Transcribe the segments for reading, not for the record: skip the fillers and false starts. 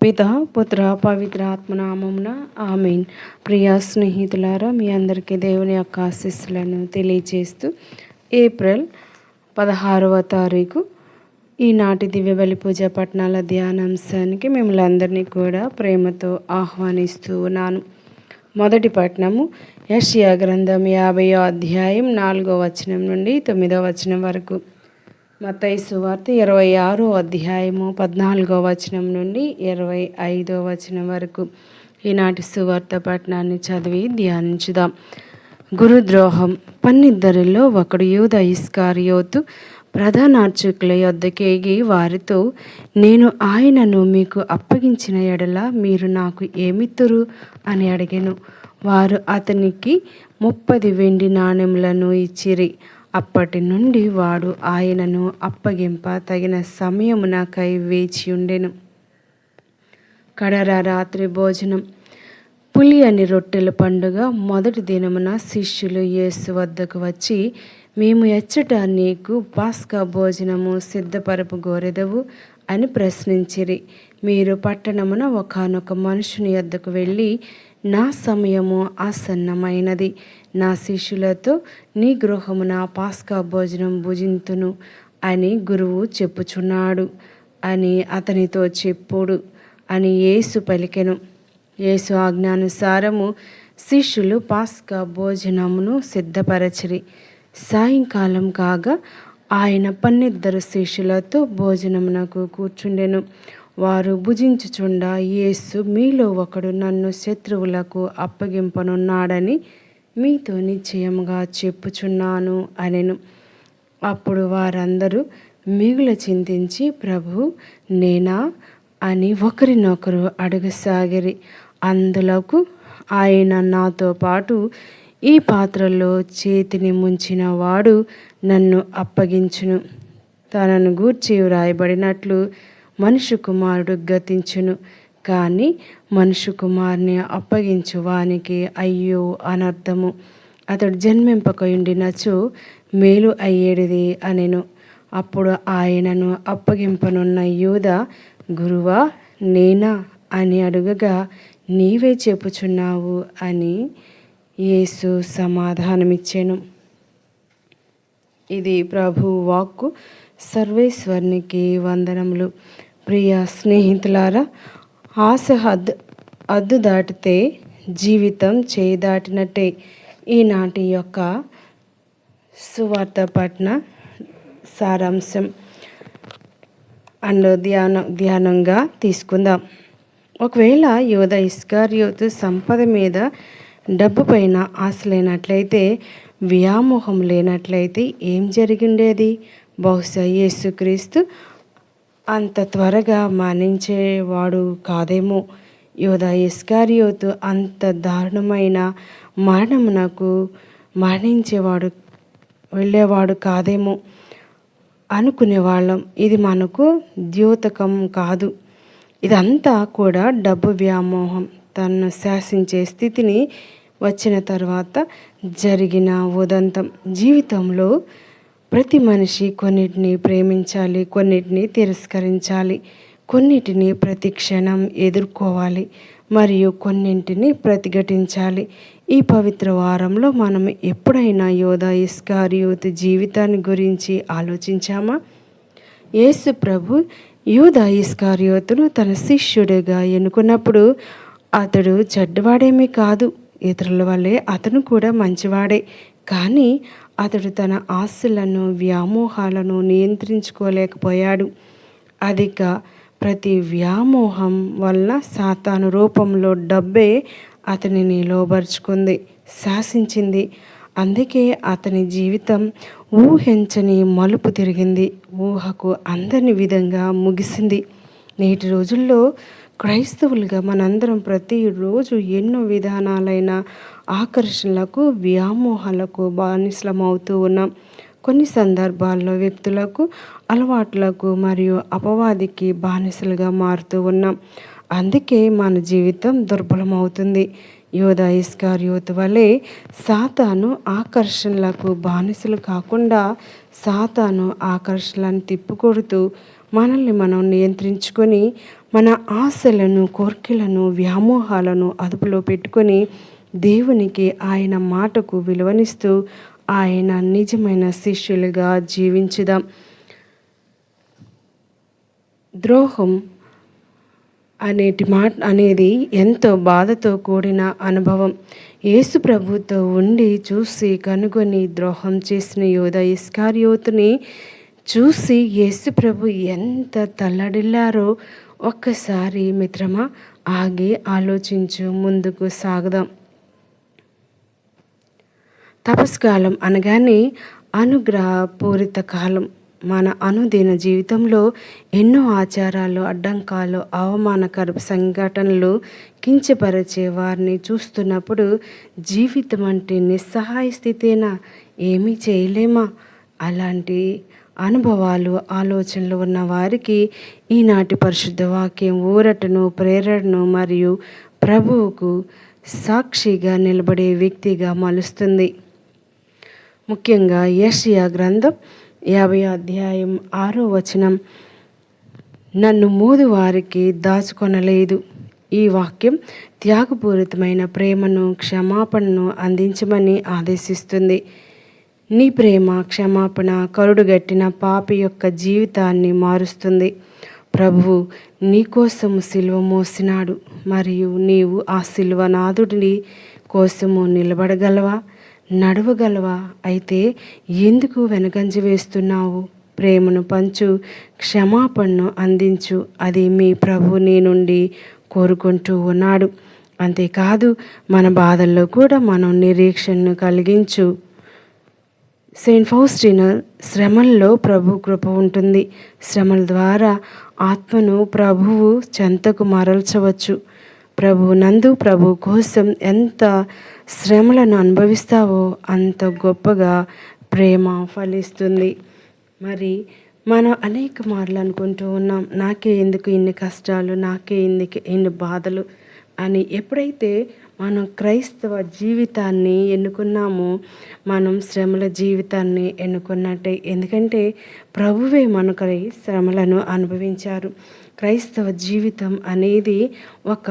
పిత పుత్ర పవిత్ర ఆత్మనామమున ఆమేన్. ప్రియ స్నేహితులారా, మీ అందరికీ దేవుని యొక్క ఆశీస్సులను తెలియజేస్తూ ఏప్రిల్ 16వ తారీఖు ఈనాటి దివ్య బలి పూజ పట్టణాల ధ్యానాంశానికి మిమ్మల్ని అందరినీ కూడా ప్రేమతో ఆహ్వానిస్తూ ఉన్నాను. మొదటి పట్టణము యెషయా గ్రంథం 50వ అధ్యాయం 4వ వచనం నుండి 9వ వచనం వరకు. మత్తయి సువార్త 26వ అధ్యాయము 14వ వచనం నుండి 25వ వచనం వరకు ఈనాటి సువార్త పట్టణాన్ని చదివి ధ్యానించుదాం. గురుద్రోహం. 12 ఒకడు యూద ఇస్కరియోతు ప్రధానార్చకుల యొద్దకేగి వారితో, నేను ఆయనను మీకు అప్పగించిన ఎడల మీరు నాకు ఏమిత్తురు అని అడిగెను. వారు అతనికి 30 వెండి నాణెములను ఇచ్చిరి. అప్పటి నుండి వాడు ఆయనను అప్పగింప తగిన సమయమునకై వేచి ఉండెను. కడర రాత్రి భోజనం. పులియని రొట్టెల పండుగ మొదటి దినమున శిష్యులు యేసు వద్దకు వచ్చి, మేము ఎచ్చట నీకు పాస్కా భోజనము సిద్ధపరపు గోరెదవు అని ప్రశ్నించిరి. మీరు పట్టణమున ఒకానొక మనుషుని యొద్దకు వెళ్ళి, నా సమయము ఆసన్నమైనది, నా శిష్యులతో నీ గృహమున పాస్కా భోజనం భుజింతును అని గురువు చెప్పుచున్నాడు అని అతనితో చెప్పుడు అని యేసు పలికెను. యేసు ఆజ్ఞానుసారము శిష్యులు పాస్కా భోజనమును సిద్ధపరచిరి. సాయంకాలం కాగా ఆయన 12 శిష్యులతో భోజనమునకు కూర్చుండెను. వారు భుజించుచుండా యేసు, మీలో ఒకడు నన్ను శత్రువులకు అప్పగింపనున్నాడని మీతో నిశ్చయముగా చెప్పుచున్నాను అనెను. అప్పుడు వారందరూ మిగుల చింతించి, ప్రభు, నేనా అని ఒకరినొకరు అడగసాగిరి. అందులకు ఆయన, నాతో పాటు ఈ పాత్రలో చేతిని ముంచిన వాడు నన్ను అప్పగించును. తనను గూర్చి వ్రాయబడినట్లు మనుష్య కుమారుడు గతించును, కానీ మనుష్య కుమారుని అప్పగించు వానికి అయ్యో అనర్థము. అతడు జన్మింపకయుండినచో మేలు అయ్యేడిది అనెను. అప్పుడు ఆయనను అప్పగింపనున్న యూద, గురువా, నేనా అని అడుగగా, నీవే చెప్పుచున్నావు అని యేసు సమాధానమిచ్చెను. ఇది ప్రభు వాక్కు. సర్వేశ్వరునికి వందనములు. ప్రియ స్నేహితులారా, ఆశ హద్దు దాటితే జీవితం చేయి దాటినట్టే. ఈనాటి యొక్క సువార్త పట్న సారాంశం అండ్ ధ్యానంగా తీసుకుందాం. ఒకవేళ యూద ఇస్కరియోతు సంపద మీద, డబ్బు పైన ఆశ లేనట్లయితే, వ్యామోహం లేనట్లయితే ఏం జరిగిండేది? బహుశా యేసుక్రీస్తు అంత త్వరగా మరణించేవాడు కాదేమో. యూద ఇస్కరియోతు అంత దారుణమైన మరణమునకు వెళ్ళేవాడు కాదేమో అనుకునేవాళ్ళం. ఇది మనకు ద్యోతకం కాదు. ఇదంతా కూడా డబ్బు వ్యామోహం తనను శాసించే స్థితిని వచ్చిన తర్వాత జరిగిన ఉదంతం. జీవితంలో ప్రతి మనిషి కొన్నిటిని ప్రేమించాలి, కొన్నిటిని తిరస్కరించాలి, కొన్నిటిని ప్రతి క్షణం ఎదుర్కోవాలి, మరియు కొన్నింటిని ప్రతిఘటించాలి. ఈ పవిత్ర వారంలో మనం ఎప్పుడైనా యూద ఇస్కరియోతు జీవితాన్ని గురించి ఆలోచించామా? యేసు ప్రభు యూద ఇస్కరియోతును తన శిష్యుడిగా ఎన్నుకున్నప్పుడు అతడు చెడ్డవాడేమీ కాదు. ఇతరుల వల్లే అతను కూడా మంచివాడే. కానీ అతడు తన ఆశలను, వ్యామోహాలను నియంత్రించుకోలేకపోయాడు. అధిక ప్రతి వ్యామోహం వల్ల సాతాను రూపంలో డబ్బే అతనిని లోబరుచుకుంది, శాసించింది. అందుకే అతని జీవితం ఊహించని మలుపు తిరిగింది, ఊహకు అందని విధంగా ముగిసింది. నేటి రోజుల్లో క్రైస్తవులుగా మనందరం ప్రతిరోజు ఎన్నో విధానాలైన ఆకర్షణలకు, వ్యామోహాలకు బానిసలమవుతూ ఉన్నాం. కొన్ని సందర్భాల్లో వ్యక్తులకు, అలవాట్లకు మరియు అపవాదికి బానిసలుగా మారుతూ ఉన్నాం. అందుకే మన జీవితం దుర్బలమవుతుంది. యూద ఇస్కరియోతు వలె సాతాను ఆకర్షణలకు బానిసలు కాకుండా, సాతాను ఆకర్షణలను తిప్పికొడుతూ మనల్ని మనం నియంత్రించుకొని మన ఆశలను, కోర్కెలను, వ్యామోహాలను అదుపులో పెట్టుకొని దేవునికి, ఆయన మాటకు విలువనిస్తూ ఆయన నిజమైన శిష్యులుగా జీవించుదాం. ద్రోహం అనేది ఎంతో బాధతో కూడిన అనుభవం. యేసు ప్రభుతో ఉండి చూసి కనుగొని ద్రోహం చేసిన యూద ఇస్కరియోతుని చూసి యేసు ప్రభు ఎంత తల్లడిల్లారో ఒక్కసారి మిత్రమా ఆగి ఆలోచించు. ముందుకు సాగుదాం. తపస్కాలం అనగానే అనుగ్రహపూరిత కాలం. మన అనుదిన జీవితంలో ఎన్నో ఆచారాలు, అడ్డంకాలు, అవమానకర సంఘటనలు, కించపరిచే వారిని చూస్తున్నప్పుడు జీవితం అంటే నిస్సహాయ స్థితేనా, ఏమీ చేయలేమా? అలాంటి అనుభవాలు, ఆలోచనలు ఉన్న వారికి ఈనాటి పరిశుద్ధ వాక్యం ఊరటను, ప్రేరణను మరియు ప్రభువుకు సాక్షిగా నిలబడే వ్యక్తిగా మలుస్తుంది. ముఖ్యంగా యెషయా గ్రంథం 50 అధ్యాయం 6వ వచనం, నన్ను మోదు వారికి దాచుకొనలేదు. ఈ వాక్యం త్యాగపూరితమైన ప్రేమను, క్షమాపణను అందించమని ఆదేశిస్తుంది. నీ ప్రేమ, క్షమాపణ కరుడుగట్టిన పాపి యొక్క జీవితాన్ని మారుస్తుంది. ప్రభువు నీకోసము సిలువ మోసినాడు మరియు నీవు ఆ సిలువనాథుడి కోసము నిలబడగలవా, నడవగలవా? అయితే ఎందుకు వెనకంజ వేస్తున్నావు? ప్రేమను పంచు, క్షమాపణను అందించు. అది మీ ప్రభు నీ నుండి కోరుకుంటూ ఉన్నాడు. అంతేకాదు మన బాధల్లో కూడా మనం నిరీక్షణను కలిగించు. సెయింట్ ఫౌస్టినా, శ్రమల్లో ప్రభు కృప ఉంటుంది. శ్రమల ద్వారా ఆత్మను ప్రభువు చెంతకు మరల్చవచ్చు. ప్రభు నందు, ప్రభు కోసం ఎంత శ్రమలను అనుభవిస్తావో అంత గొప్పగా ప్రేమ ఫలిస్తుంది. మరి మనం అనేక మార్లు అనుకుంటూ ఉన్నాం, నాకే ఎందుకు ఇన్ని కష్టాలు, నాకే ఎందుకు ఇన్ని బాధలు అని. ఎప్పుడైతే మనం క్రైస్తవ జీవితాన్ని ఎన్నుకున్నామో మనం శ్రమల జీవితాన్ని ఎన్నుకున్నట్టే. ఎందుకంటే ప్రభువే మనకై శ్రమలను అనుభవించారు. క్రైస్తవ జీవితం అనేది ఒక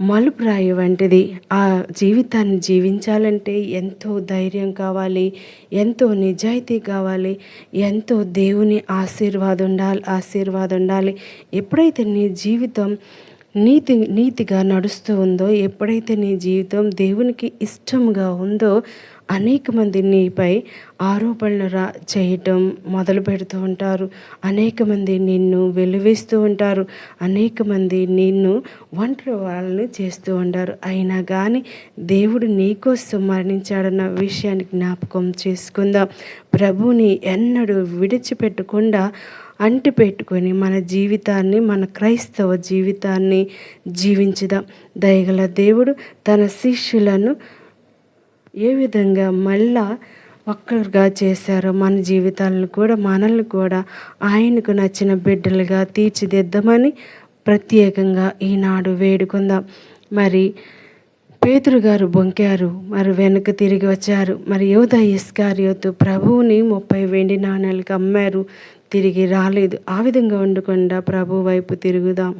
మలుపురాయి వంటిది. ఆ జీవితాన్ని జీవించాలంటే ఎంతో ధైర్యం కావాలి, ఎంతో నిజాయితీ కావాలి, ఎంతో దేవుని ఆశీర్వాదం ఉండాలి. ఎప్పుడైతే నీ జీవితం నీతిగా నడుస్తూ ఉందో, ఎప్పుడైతే నీ జీవితం దేవునికి ఇష్టంగా ఉందో, అనేక మంది నీపై ఆరోపణలు చేయటం మొదలు పెడుతూ ఉంటారు. అనేక మంది నిన్ను వెలువేస్తూ ఉంటారు. అనేక మంది నిన్ను ఒంటరి వాళ్ళని చేస్తూ ఉంటారు. అయినా కానీ దేవుడు నీకోసం మరణించాడన్న విషయాన్ని జ్ఞాపకం చేసుకుందాం. ప్రభువుని ఎన్నడూ విడిచిపెట్టకుండా అంటిపెట్టుకొని మన జీవితాన్ని, మన క్రైస్తవ జీవితాన్ని జీవించుదాం. దయగల దేవుడు తన శిష్యులను ఏ విధంగా మళ్ళా ఒక్కరుగా చేశారో మన జీవితాలను కూడా, మనల్ని కూడా ఆయనకు నచ్చిన బిడ్డలుగా తీర్చిదిద్దామని ప్రత్యేకంగా ఈనాడు వేడుకుందాం. మరి పేతురు గారు బొంకారు, మరి వెనక్కి తిరిగి వచ్చారు. మరి యూద ఇస్కరియోతు ప్రభువుని 30 వెండి నాణేలకు అమ్మారు, తిరిగి రాలేదు. ఆ విధంగా ఉండకుండా ప్రభు వైపు తిరుగుదాం.